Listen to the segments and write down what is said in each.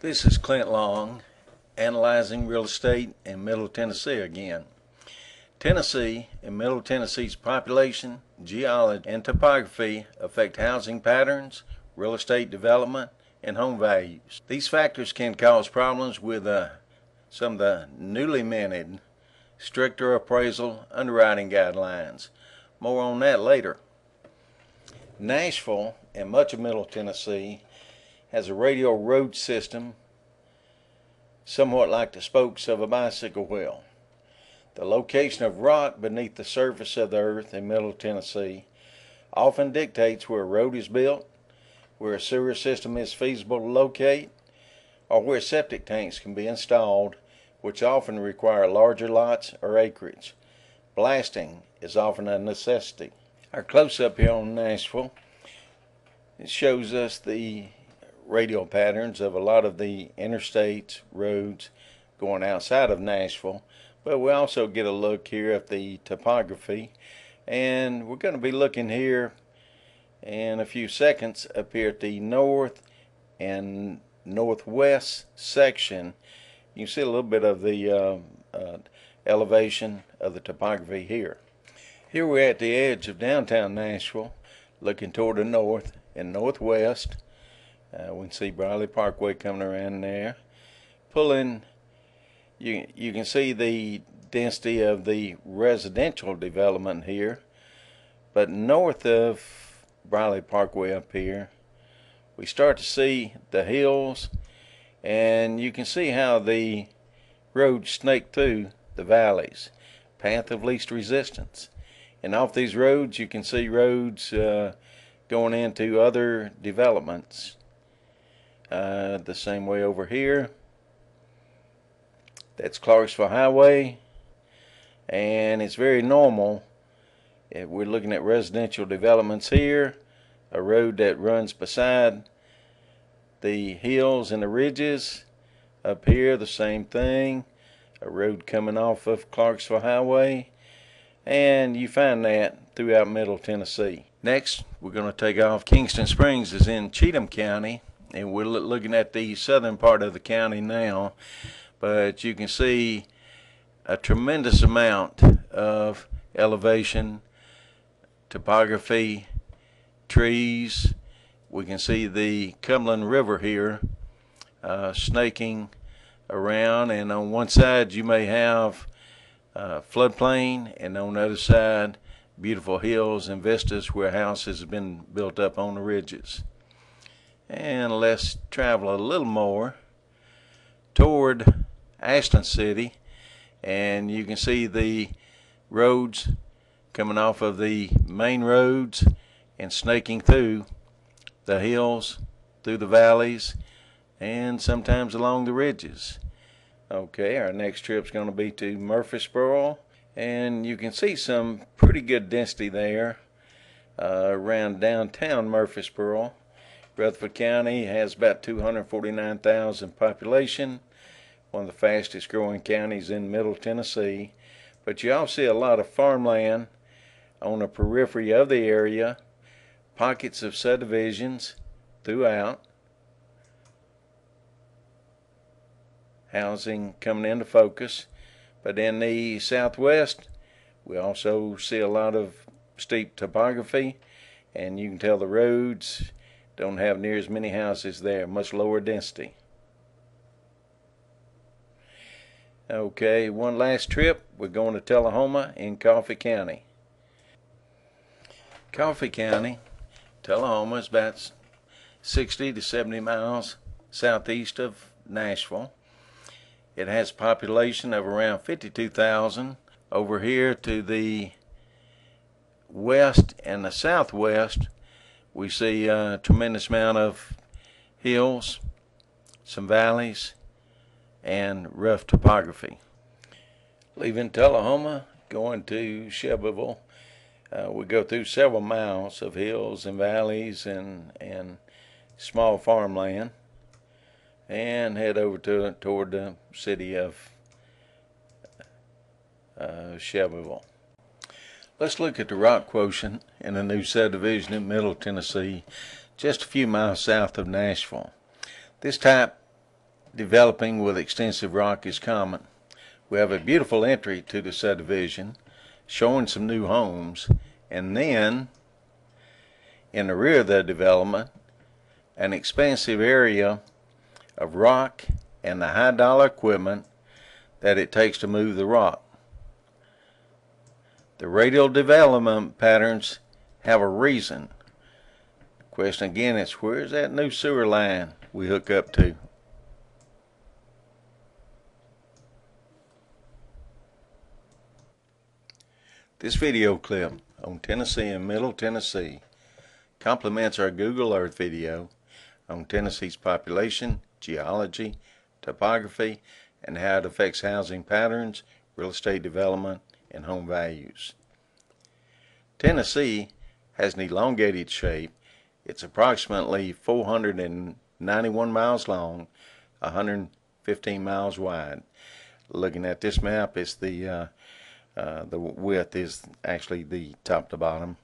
This is Clint Long, analyzing real estate in Middle Tennessee again. Tennessee and Middle Tennessee's population, geology, and topography affect housing patterns, real estate development, and home values. These factors can cause problems with some of the newly minted, stricter appraisal underwriting guidelines. More on that later. Nashville and much of Middle Tennessee has a radial road system somewhat like the spokes of a bicycle wheel. The location of rock beneath the surface of the earth in Middle Tennessee often dictates where a road is built, where a sewer system is feasible to locate, or where septic tanks can be installed, which often require larger lots or acreage. Blasting is often a necessity. Our close-up here on Nashville, it shows us the radial patterns of a lot of the interstates, roads going outside of Nashville, but we also get a look here at the topography, and we're going to be looking here in a few seconds up here at the north and northwest section. You can see a little bit of the elevation of the topography here. Here we're at the edge of downtown Nashville, looking toward the north and northwest. We can see Briley Parkway coming around there. Pulling, you can see the density of the residential development here. But north of Briley Parkway up here, we start to see the hills, and you can see how the roads snake through the valleys. Path of least resistance. And off these roads, you can see roads going into other developments. The same way over here. That's Clarksville Highway, and it's very normal. If we're looking at residential developments here, a road that runs beside the hills and the ridges. Up here, the same thing, a road coming off of Clarksville Highway, and you find that throughout Middle Tennessee. Next, we're going to take off. Kingston Springs is in Cheatham County, and we're looking at the southern part of the county now, but you can see a tremendous amount of elevation, topography, trees. We can see the Cumberland River here snaking around, and on one side you may have floodplain, and on the other side beautiful hills and vistas where houses have been built up on the ridges. And let's travel a little more toward Ashland City, and you can see the roads coming off of the main roads and snaking through the hills, through the valleys, and sometimes along the ridges. Okay, our next trip's going to be to Murfreesboro, and you can see some pretty good density there around downtown Murfreesboro. Rutherford County has about 249,000 population, one of the fastest growing counties in Middle Tennessee. But you also see a lot of farmland on the periphery of the area, pockets of subdivisions throughout, housing coming into focus. But in the southwest, we also see a lot of steep topography, and you can tell the roads don't have near as many houses there, much lower density. Okay, one last trip. We're going to Tullahoma in Coffee County. Coffee County, Tullahoma, is about 60 to 70 miles southeast of Nashville. It has a population of around 52,000. Over here to the west and the southwest, we see a tremendous amount of hills, some valleys, and rough topography. Leaving Tullahoma, going to Shelbyville, we go through several miles of hills and valleys and small farmland, and head over toward the city of Shelbyville. Let's look at the rock quotient in a new subdivision in Middle Tennessee, just a few miles south of Nashville. This type developing with extensive rock is common. We have a beautiful entry to the subdivision showing some new homes, and then in the rear of the development an expansive area of rock and the high dollar equipment that it takes to move the rock. The radial development patterns have a reason. The question again is, where's that new sewer line we hook up to? This video clip on Tennessee and Middle Tennessee complements our Google Earth video on Tennessee's population, geology, topography, and how it affects housing patterns, real estate development, and home values. Tennessee has an elongated shape. It's approximately 491 miles long, 115 miles wide. Looking at this map, it's the width is actually the top to bottom.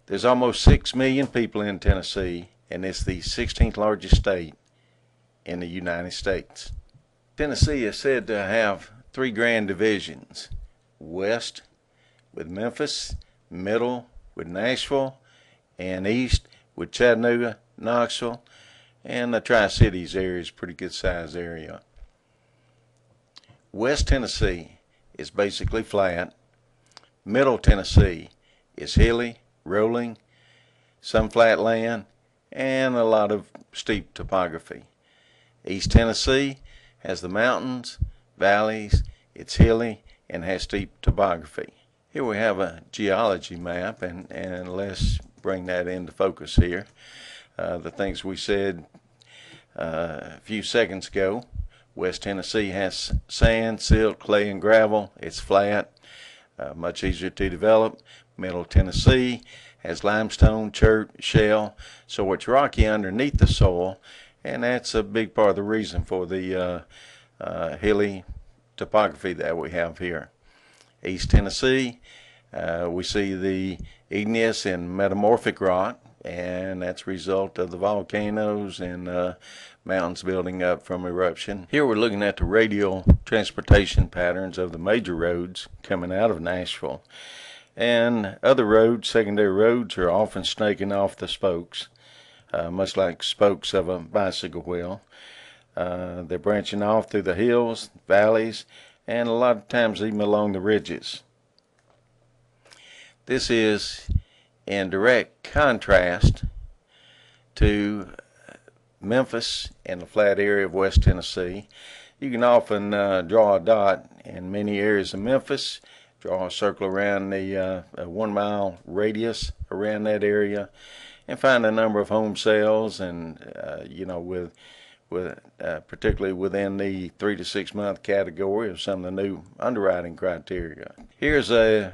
There's almost 6 million people in Tennessee, and it's the 16th largest state in the United States. Tennessee is said to have 3 grand divisions: west with Memphis, middle with Nashville, and east with Chattanooga, Knoxville, and the Tri-Cities area is a pretty good sized area. West Tennessee is basically flat. Middle Tennessee is hilly, rolling, some flat land, and a lot of steep topography. East Tennessee has the mountains, valleys, it's hilly, and has steep topography. Here we have a geology map, and let's bring that into focus here. The things we said a few seconds ago. West Tennessee has sand, silt, clay, and gravel. It's flat, much easier to develop. Middle Tennessee has limestone, chert, shale, so it's rocky underneath the soil, and that's a big part of the reason for the hilly topography that we have here. East Tennessee, we see the igneous and metamorphic rock, and that's a result of the volcanoes and mountains building up from eruption. Here we're looking at the radial transportation patterns of the major roads coming out of Nashville. And other roads, secondary roads, are often snaking off the spokes, much like spokes of a bicycle wheel. They're branching off through the hills, valleys, and a lot of times even along the ridges. This is in direct contrast to Memphis and the flat area of West Tennessee. You can often draw a dot in many areas of Memphis, draw a circle around the 1 mile radius around that area, and find a number of home sales, and with particularly within the 3 to 6 month category of some of the new underwriting criteria. Here's a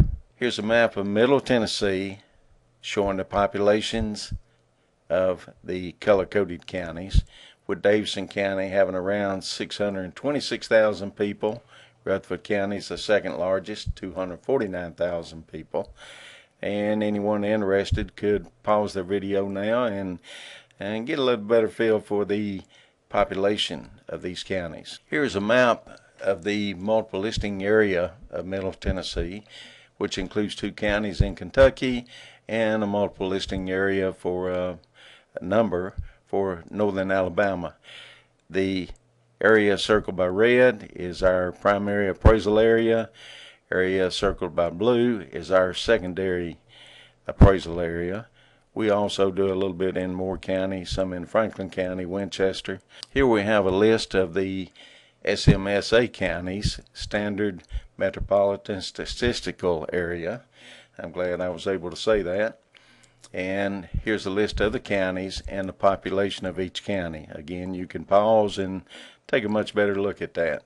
map of Middle Tennessee showing the populations of the color-coded counties, with Davidson County having around 626,000 people. Rutherford County is the second largest, 249,000 people. And anyone interested could pause their video now and get a little better feel for the population of these counties. Here's a map of the multiple listing area of Middle Tennessee, which includes 2 counties in Kentucky and a multiple listing area for a number for northern Alabama. The area circled by red is our primary appraisal area. Area circled by blue is our secondary appraisal area. We also do a little bit in Moore County, some in Franklin County, Winchester. Here we have a list of the SMSA counties, Standard Metropolitan Statistical Area. I'm glad I was able to say that. And here's a list of the counties and the population of each county. Again, you can pause and take a much better look at that.